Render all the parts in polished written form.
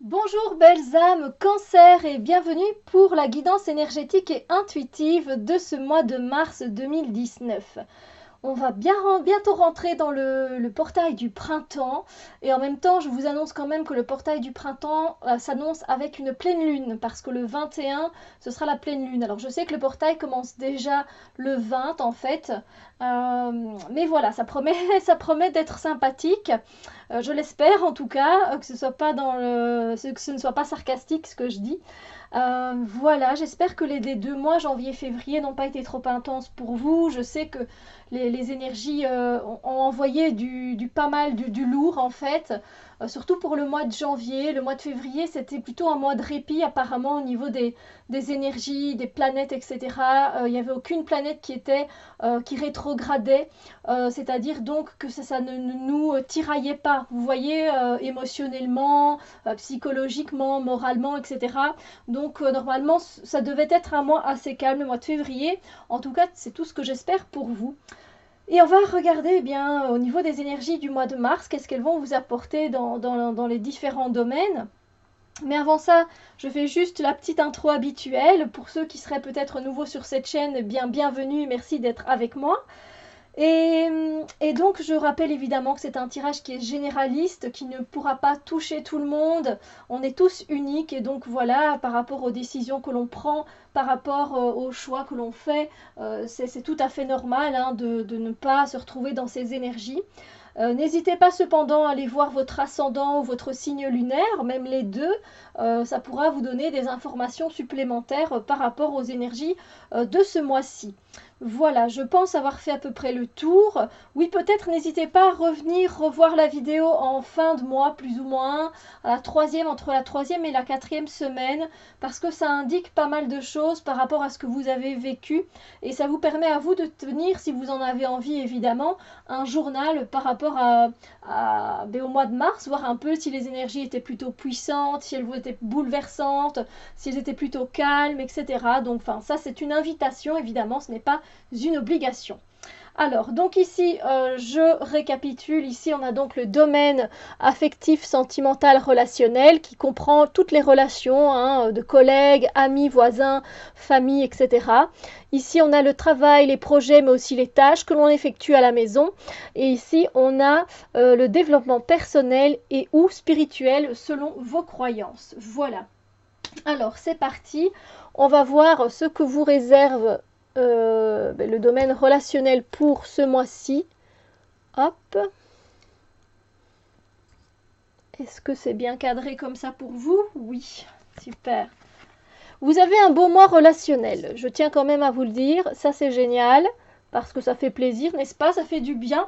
Bonjour belles âmes Cancer et bienvenue pour la guidance énergétique et intuitive de ce mois de mars 2019. On va bientôt rentrer dans le portail du printemps et en même temps je vous annonce quand même que le portail du printemps s'annonce avec une pleine lune parce que le 21 ce sera la pleine lune. Alors je sais que le portail commence déjà le 20 en fait, mais voilà ça promet, ça promet d'être sympathique. Je l'espère en tout cas, que ce soit pas que ce ne soit pas sarcastique ce que je dis. Voilà, j'espère que les 2 mois, janvier, février, n'ont pas été trop intenses pour vous. Je sais que les énergies ont envoyé du pas mal, du lourd en fait. Surtout pour le mois de janvier. Le mois de février, c'était plutôt un mois de répit apparemment au niveau des énergies, des planètes, etc. Il n'y avait aucune planète qui rétrogradait. C'est-à-dire donc que ça ne nous tiraillait pas. Vous voyez, émotionnellement, psychologiquement, moralement, etc. Donc normalement, ça devait être un mois assez calme, le mois de février. En tout cas, c'est tout ce que j'espère pour vous. Et on va regarder eh bien au niveau des énergies du mois de mars, qu'est-ce qu'elles vont vous apporter dans les différents domaines. Mais avant ça, je fais juste la petite intro habituelle. Pour ceux qui seraient peut-être nouveaux sur cette chaîne, bienvenue, merci d'être avec moi. Et donc je rappelle évidemment que c'est un tirage qui est généraliste, qui ne pourra pas toucher tout le monde. On est tous uniques et donc voilà, par rapport aux décisions que l'on prend, par rapport aux choix que l'on fait, c'est tout à fait normal hein, de ne pas se retrouver dans ces énergies. N'hésitez pas cependant à aller voir votre ascendant ou votre signe lunaire, même les deux, ça pourra vous donner des informations supplémentaires par rapport aux énergies de ce mois-ci. Voilà, je pense avoir fait à peu près le tour. Oui, peut-être n'hésitez pas à revenir revoir la vidéo en fin de mois, plus ou moins, entre la troisième et la quatrième semaine, parce que ça indique pas mal de choses par rapport à ce que vous avez vécu, et ça vous permet à vous de tenir, si vous en avez envie évidemment, un journal par rapport au mois de mars, voir un peu si les énergies étaient plutôt puissantes, si elles étaient bouleversantes, si elles étaient plutôt calmes, etc. Donc, enfin, ça c'est une invitation, évidemment, ce n'est pas une obligation. Alors, donc ici, je récapitule. Ici, on a donc le domaine affectif, sentimental, relationnel qui comprend toutes les relations hein, de collègues, amis, voisins, famille, etc. Ici, on a le travail, les projets, mais aussi les tâches que l'on effectue à la maison. Et ici, on a le développement personnel et ou spirituel selon vos croyances. Voilà. Alors, c'est parti. On va voir ce que vous réserve le domaine relationnel pour ce mois-ci. Hop. Est-ce que c'est bien cadré comme ça pour vous? Oui, super. Vous avez un beau mois relationnel. Je tiens quand même à vous le dire. Ça, c'est génial parce que ça fait plaisir, n'est-ce pas? Ça fait du bien.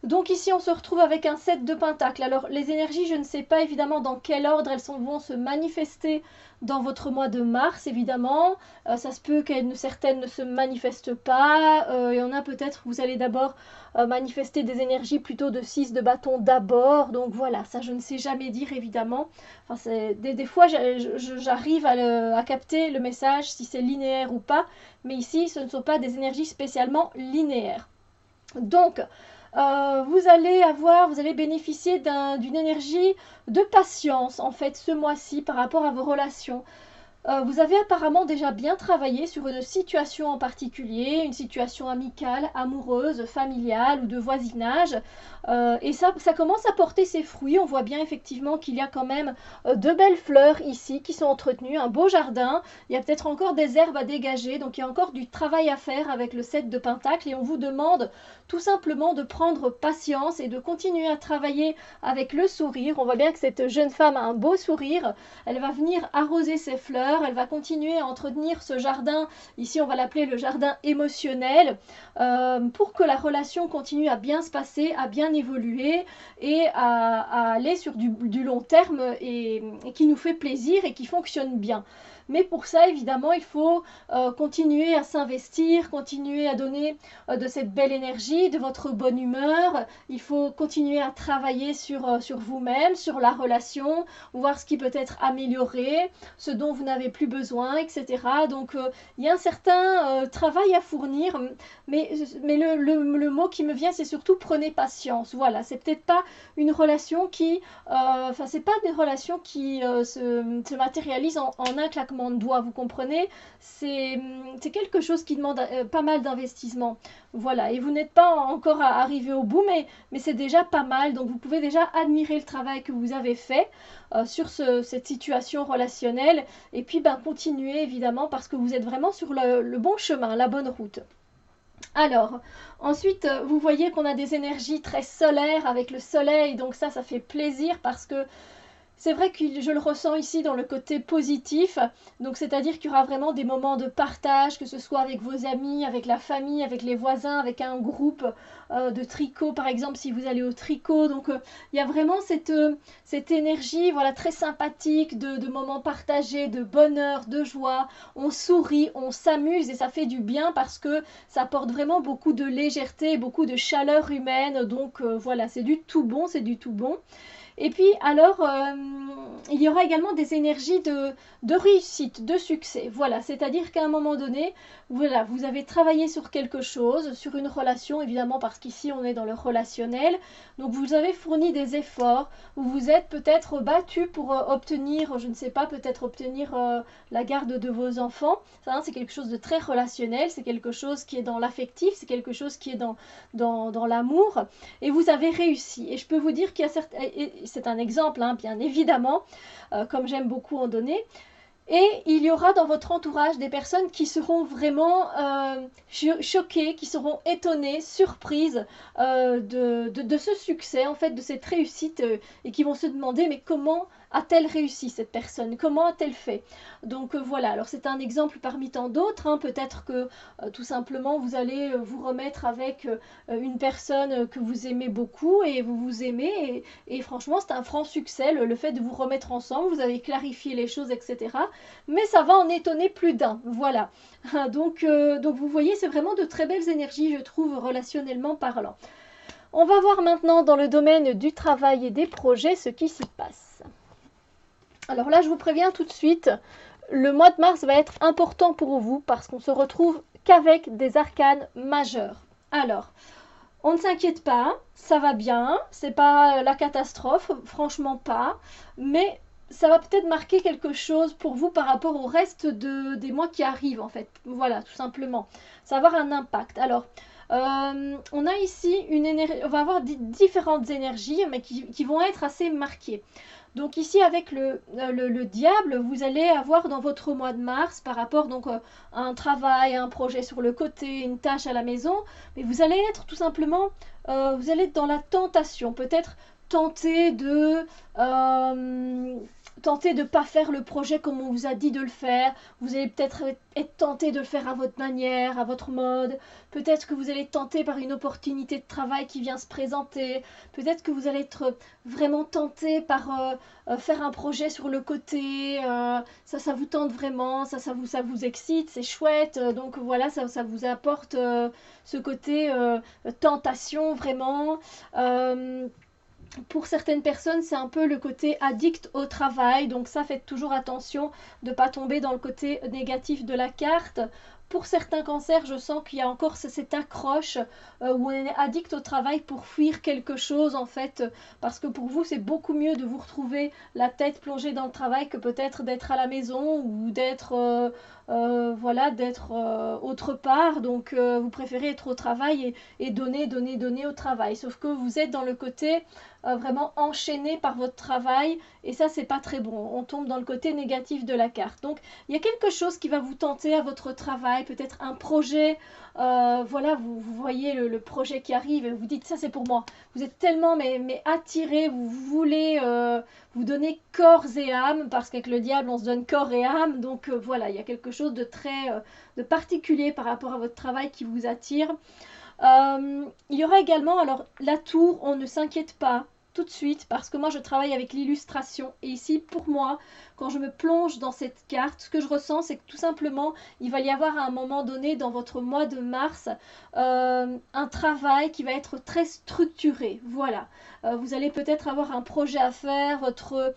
Donc ici, on se retrouve avec un 7 de pentacles. Alors, les énergies, je ne sais pas évidemment dans quel ordre elles vont se manifester dans votre mois de mars, évidemment. Ça se peut certaines ne se manifestent pas. Il y en a peut-être, vous allez d'abord manifester des énergies plutôt de 6 de bâton d'abord. Donc voilà, ça je ne sais jamais dire évidemment. Enfin, des fois, j'arrive à capter le message, si c'est linéaire ou pas. Mais ici, ce ne sont pas des énergies spécialement linéaires. Donc, vous allez bénéficier d'une énergie de patience en fait ce mois-ci par rapport à vos relations. Vous avez apparemment déjà bien travaillé sur une situation en particulier, une situation amicale, amoureuse, familiale ou de voisinage. Et ça commence à porter ses fruits. On voit bien effectivement qu'il y a quand même de belles fleurs ici qui sont entretenues, un beau jardin. Il y a peut-être encore des herbes à dégager, donc il y a encore du travail à faire avec le 7 de Pentacle. Et on vous demande tout simplement de prendre patience et de continuer à travailler avec le sourire. On voit bien que cette jeune femme a un beau sourire. Elle va venir arroser ses fleurs, elle va continuer à entretenir ce jardin, ici on va l'appeler le jardin émotionnel, pour que la relation continue à bien se passer, à bien évoluer et à aller sur du long terme et qui nous fait plaisir et qui fonctionne bien. Mais pour ça, évidemment, il faut continuer à s'investir, continuer à donner de cette belle énergie, de votre bonne humeur. Il faut continuer à travailler sur vous-même, sur la relation, voir ce qui peut être amélioré, ce dont vous n'avez plus besoin, etc. Donc, il y a un certain travail à fournir, mais le mot qui me vient, c'est surtout prenez patience. Voilà, c'est peut-être pas une relation qui, enfin, c'est pas des relations qui se matérialisent en un claquement de doigts, vous comprenez? C'est quelque chose qui demande pas mal d'investissement. Voilà, et vous n'êtes pas encore arrivé au bout, mais c'est déjà pas mal. Donc, vous pouvez déjà admirer le travail que vous avez fait sur cette situation relationnelle. Et puis, ben, continuez évidemment parce que vous êtes vraiment sur le bon chemin, la bonne route. Alors, ensuite, vous voyez qu'on a des énergies très solaires avec le soleil, donc ça fait plaisir parce que c'est vrai que je le ressens ici dans le côté positif, donc c'est-à-dire qu'il y aura vraiment des moments de partage, que ce soit avec vos amis, avec la famille, avec les voisins, avec un groupe de tricot par exemple si vous allez au tricot. Donc il y a vraiment cette énergie voilà, très sympathique de moments partagés, de bonheur, de joie. On sourit, on s'amuse et ça fait du bien parce que ça apporte vraiment beaucoup de légèreté, beaucoup de chaleur humaine. Donc voilà, c'est du tout bon, c'est du tout bon. Et puis alors, il y aura également des énergies de réussite, de succès. Voilà, c'est-à-dire qu'à un moment donné, voilà, vous avez travaillé sur quelque chose, sur une relation, évidemment, parce qu'ici on est dans le relationnel. Donc vous avez fourni des efforts, vous vous êtes peut-être battu pour obtenir, je ne sais pas, peut-être obtenir la garde de vos enfants. Ça, hein, c'est quelque chose de très relationnel, c'est quelque chose qui est dans l'affectif, c'est quelque chose qui est dans l'amour. Et vous avez réussi. Et je peux vous dire qu'il y a certains... C'est un exemple, hein, bien évidemment, comme j'aime beaucoup en donner. Et il y aura dans votre entourage des personnes qui seront vraiment choquées, qui seront étonnées, surprises de ce succès, en fait, de cette réussite, et qui vont se demander, mais comment a-t-elle réussi cette personne? Comment a-t-elle fait? Donc voilà, alors c'est un exemple parmi tant d'autres, hein. Peut-être que tout simplement vous allez vous remettre avec une personne que vous aimez beaucoup et vous vous aimez et franchement c'est un franc succès le fait de vous remettre ensemble, vous avez clarifié les choses, etc. Mais ça va en étonner plus d'un, voilà. Donc vous voyez, c'est vraiment de très belles énergies, je trouve, relationnellement parlant. On va voir maintenant dans le domaine du travail et des projets ce qui s'y passe. Alors là, je vous préviens tout de suite, le mois de mars va être important pour vous parce qu'on se retrouve qu'avec des arcanes majeures. Alors, on ne s'inquiète pas, ça va bien, c'est pas la catastrophe, franchement pas, mais ça va peut-être marquer quelque chose pour vous par rapport au reste des mois qui arrivent en fait. Voilà, tout simplement. Ça va avoir un impact. Alors, on a ici une énergie, on va avoir différentes énergies, mais qui vont être assez marquées. Donc ici avec le diable, vous allez avoir dans votre mois de mars par rapport donc à un travail, un projet sur le côté, une tâche à la maison, mais vous allez être tout simplement, vous allez être dans la tentation, peut-être tenter de pas faire le projet comme on vous a dit de le faire. Vous allez peut-être être tenté de le faire à votre manière, à votre mode. Peut-être que vous allez être tenté par une opportunité de travail qui vient se présenter. Peut-être que vous allez être vraiment tenté par faire un projet sur le côté. Ça vous tente vraiment, ça vous excite, c'est chouette. Donc voilà, ça vous apporte ce côté tentation vraiment. Pour certaines personnes, c'est un peu le côté addict au travail, donc ça, faites toujours attention de ne pas tomber dans le côté négatif de la carte. Pour certains cancers, je sens qu'il y a encore cette accroche où on est addict au travail pour fuir quelque chose en fait, parce que pour vous, c'est beaucoup mieux de vous retrouver la tête plongée dans le travail que peut-être d'être à la maison ou d'être voilà, d'être autre part. Donc vous préférez être au travail et donner au travail. Sauf que vous êtes dans le côté vraiment enchaîné par votre travail et ça c'est pas très bon, on tombe dans le côté négatif de la carte. Donc il y a quelque chose qui va vous tenter à votre travail, peut-être un projet, voilà, vous voyez le projet qui arrive et vous dites ça c'est pour moi, vous êtes tellement mais attiré, vous voulez vous donner corps et âme, parce qu'avec le diable on se donne corps et âme, donc voilà, il y a quelque chose de très de particulier par rapport à votre travail qui vous attire. Il y aura également, alors la tour, on ne s'inquiète pas, tout de suite parce que moi je travaille avec l'illustration et ici pour moi quand je me plonge dans cette carte ce que je ressens c'est que tout simplement il va y avoir à un moment donné dans votre mois de mars un travail qui va être très structuré, voilà. Vous allez peut-être avoir un projet à faire, votre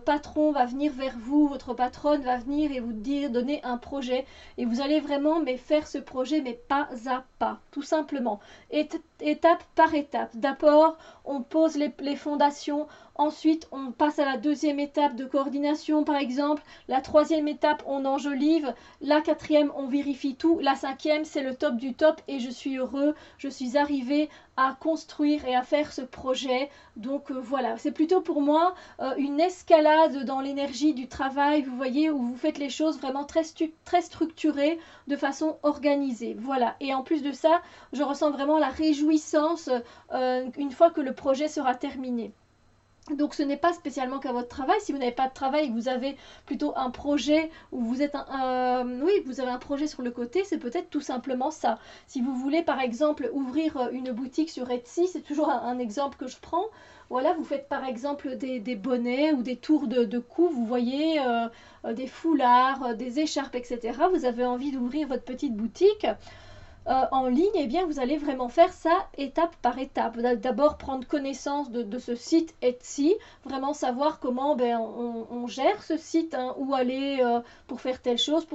patron va venir vers vous, votre patronne va venir et vous dire, donner un projet et vous allez vraiment mais faire ce projet mais pas à pas, tout simplement, étape par étape. D'abord, on pose les fondations, ensuite on passe à la deuxième étape de coordination par exemple, la troisième étape on enjolive, la quatrième on vérifie tout, la cinquième c'est le top du top et je suis heureux, je suis arrivé à construire et à faire ce projet. Donc voilà, c'est plutôt pour moi une escalade dans l'énergie du travail, vous voyez, où vous faites les choses vraiment très structurées, de façon organisée. Voilà, et en plus de ça, je ressens vraiment la réjouissance une fois que le projet sera terminé. Donc ce n'est pas spécialement qu'à votre travail, si vous n'avez pas de travail et que vous avez plutôt un projet où vous êtes oui, vous avez un projet sur le côté, c'est peut-être tout simplement ça. Si vous voulez par exemple ouvrir une boutique sur Etsy, c'est toujours un exemple que je prends. Voilà, vous faites par exemple des bonnets ou des tours de cou, vous voyez, des foulards, des écharpes, etc. Vous avez envie d'ouvrir votre petite boutique. En ligne, eh bien, vous allez vraiment faire ça étape par étape. D'abord prendre connaissance de ce site Etsy, vraiment savoir comment on gère ce site, hein, où aller pour faire telle chose,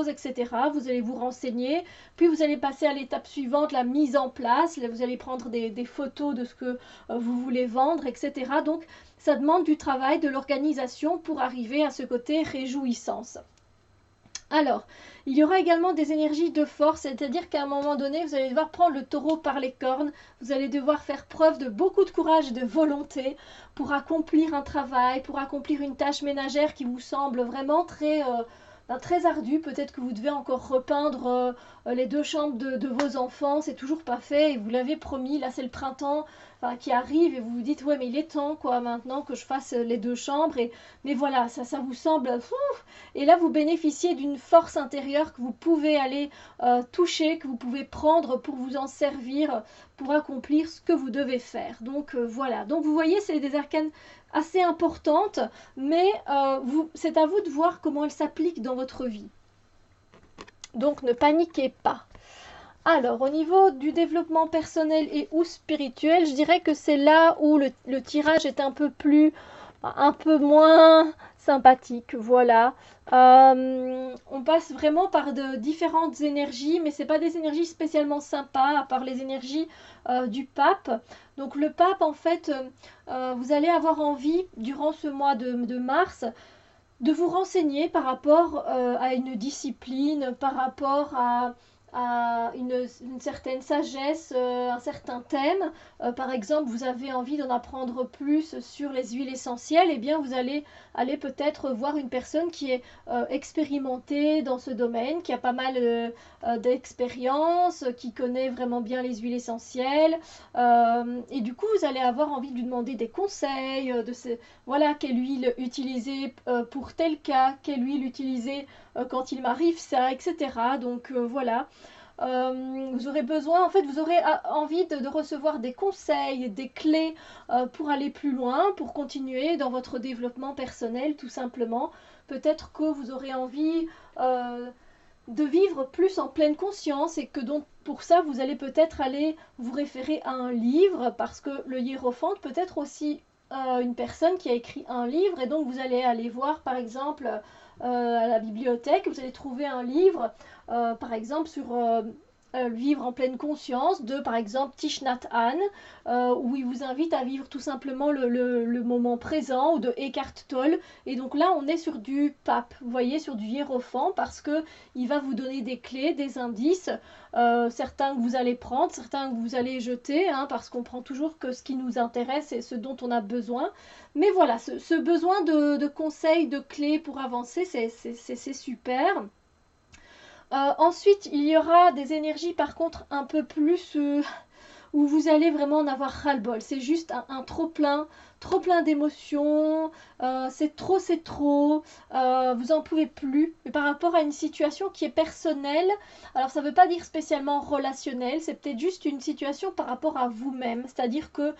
etc. Vous allez vous renseigner, puis vous allez passer à l'étape suivante, la mise en place. Là, vous allez prendre des photos de ce que vous voulez vendre, etc. Donc, ça demande du travail, de l'organisation pour arriver à ce côté réjouissance. Alors, il y aura également des énergies de force, c'est-à-dire qu'à un moment donné, vous allez devoir prendre le taureau par les cornes, vous allez devoir faire preuve de beaucoup de courage et de volonté pour accomplir un travail, pour accomplir une tâche ménagère qui vous semble vraiment très ardue. Peut-être que vous devez encore repeindre les 2 chambres de vos enfants, c'est toujours pas fait et vous l'avez promis, là c'est le printemps qui arrive et vous vous dites ouais mais il est temps quoi maintenant que je fasse les 2 chambres mais voilà ça vous semble et là vous bénéficiez d'une force intérieure que vous pouvez aller toucher, que vous pouvez prendre pour vous en servir pour accomplir ce que vous devez faire. Donc voilà, donc vous voyez c'est des arcanes assez importantes mais c'est à vous de voir comment elles s'appliquent dans votre vie. Donc ne paniquez pas. Alors, au niveau du développement personnel et ou spirituel, je dirais que c'est là où le tirage est un peu moins sympathique, voilà. On passe vraiment par de différentes énergies, mais c'est pas des énergies spécialement sympas, à part les énergies du pape. Donc le pape, en fait, vous allez avoir envie, durant ce mois de mars, de vous renseigner par rapport à une discipline, par rapport à une certaine sagesse, un certain thème. Par exemple, vous avez envie d'en apprendre plus sur les huiles essentielles, et bien vous allez aller peut-être voir une personne qui est expérimentée dans ce domaine, qui a pas mal d'expérience, qui connaît vraiment bien les huiles essentielles. Et du coup, vous allez avoir envie de lui demander des conseils, voilà, quelle huile utiliser pour tel cas, quelle huile utiliser quand il m'arrive ça, etc. Donc voilà. Vous aurez besoin, en fait, vous aurez envie de recevoir des conseils, des clés pour aller plus loin, pour continuer dans votre développement personnel, tout simplement. Peut-être que vous aurez envie de vivre plus en pleine conscience et que donc pour ça, vous allez peut-être aller vous référer à un livre parce que le hiérophante peut être aussi une personne qui a écrit un livre et donc vous allez aller voir par exemple à la bibliothèque, vous allez trouver un livre par exemple sur vivre en pleine conscience de par exemple Thich Nhat Hanh où il vous invite à vivre tout simplement le moment présent, ou de Eckhart Tolle. Et donc là on est sur du pape, vous voyez, sur du hiérophant, parce que il va vous donner des clés, des indices, certains que vous allez prendre, certains que vous allez jeter, hein, parce qu'on prend toujours que ce qui nous intéresse et ce dont on a besoin. Mais voilà, ce besoin de conseils, de clés pour avancer, c'est super. Ensuite, il y aura des énergies par contre un peu plus où vous allez vraiment en avoir ras-le-bol. C'est juste un trop plein d'émotions, c'est trop, vous en pouvez plus. Mais par rapport à une situation qui est personnelle, alors ça ne veut pas dire spécialement relationnelle, c'est peut-être juste une situation par rapport à vous-même. C'est-à-dire que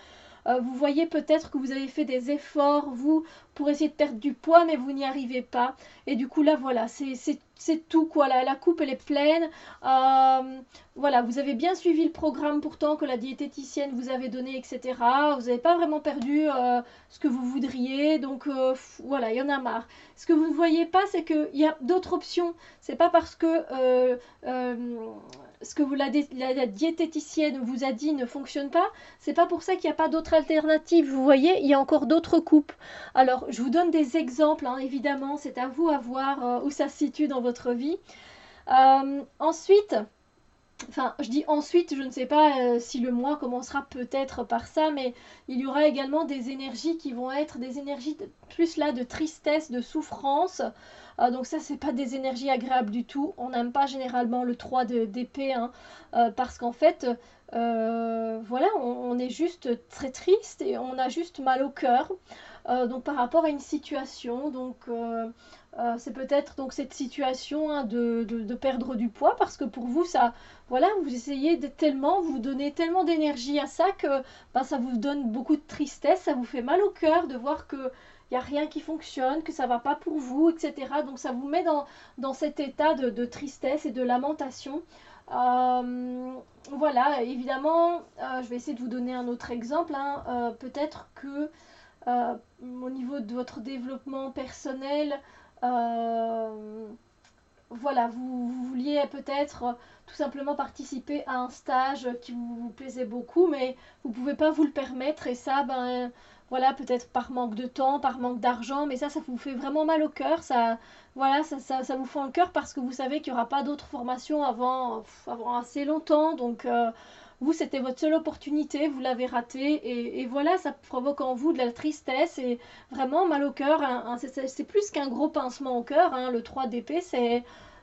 Vous voyez peut-être que vous avez fait des efforts, vous, pour essayer de perdre du poids, mais vous n'y arrivez pas. Et du coup, là, voilà, c'est tout, quoi. La coupe, elle est pleine. Voilà, vous avez bien suivi le programme pourtant que la diététicienne vous avait donné, etc. Vous n'avez pas vraiment perdu ce que vous voudriez. Donc, voilà, il y en a marre. Ce que vous ne voyez pas, c'est qu'il y a d'autres options. C'est pas parce que ce que la diététicienne vous a dit ne fonctionne pas, c'est pas pour ça qu'il n'y a pas d'autres alternatives. Vous voyez, il y a encore d'autres coupes. Alors, je vous donne des exemples, hein, évidemment, c'est à vous à voir où ça se situe dans votre vie. Ensuite, enfin, je dis ensuite, je ne sais pas si le mois commencera peut-être par ça, mais il y aura également des énergies qui vont être des énergies plus là de tristesse, de souffrance. Donc ça, c'est pas des énergies agréables du tout. On n'aime pas généralement le 3 d'épée, hein, parce qu'en fait, voilà, on est juste très triste et on a juste mal au cœur. Donc par rapport à une situation, donc c'est peut-être donc cette situation, hein, de perdre du poids, parce que pour vous, ça, voilà, vous essayez tellement, vous donnez tellement d'énergie à ça que ben, ça vous donne beaucoup de tristesse, ça vous fait mal au cœur de voir que il n'y a rien qui fonctionne, que ça va pas pour vous, etc. Donc ça vous met dans cet état de tristesse et de lamentation. Voilà, évidemment, je vais essayer de vous donner un autre exemple, hein. Peut-être que au niveau de votre développement personnel, voilà, vous vouliez peut-être tout simplement participer à un stage qui vous plaisait beaucoup, mais vous ne pouvez pas vous le permettre, et ça, ben voilà, peut-être par manque de temps, par manque d'argent, mais ça vous fait vraiment mal au cœur, ça, voilà, ça vous fend le cœur parce que vous savez qu'il n'y aura pas d'autres formations avant assez longtemps, donc vous, c'était votre seule opportunité, vous l'avez ratée, et voilà, ça provoque en vous de la tristesse et vraiment mal au cœur, hein, c'est plus qu'un gros pincement au cœur, hein, le 3 d'épée,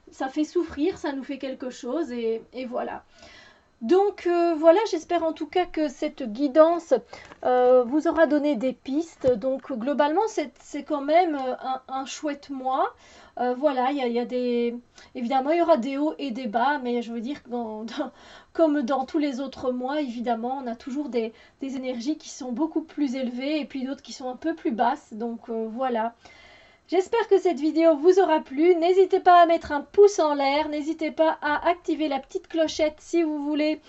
ça fait souffrir, ça nous fait quelque chose, et voilà. Donc voilà, j'espère en tout cas que cette guidance vous aura donné des pistes. Donc globalement, c'est quand même un chouette mois. Voilà, il y a des... Évidemment, il y aura des hauts et des bas, mais je veux dire que comme dans tous les autres mois, évidemment, on a toujours des énergies qui sont beaucoup plus élevées et puis d'autres qui sont un peu plus basses. Donc voilà. J'espère que cette vidéo vous aura plu. N'hésitez pas à mettre un pouce en l'air. N'hésitez pas à activer la petite clochette si vous voulez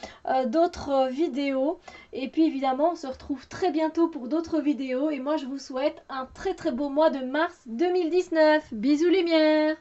d'autres vidéos. Et puis évidemment, on se retrouve très bientôt pour d'autres vidéos. Et moi, je vous souhaite un très très beau mois de mars 2019. Bisous lumière!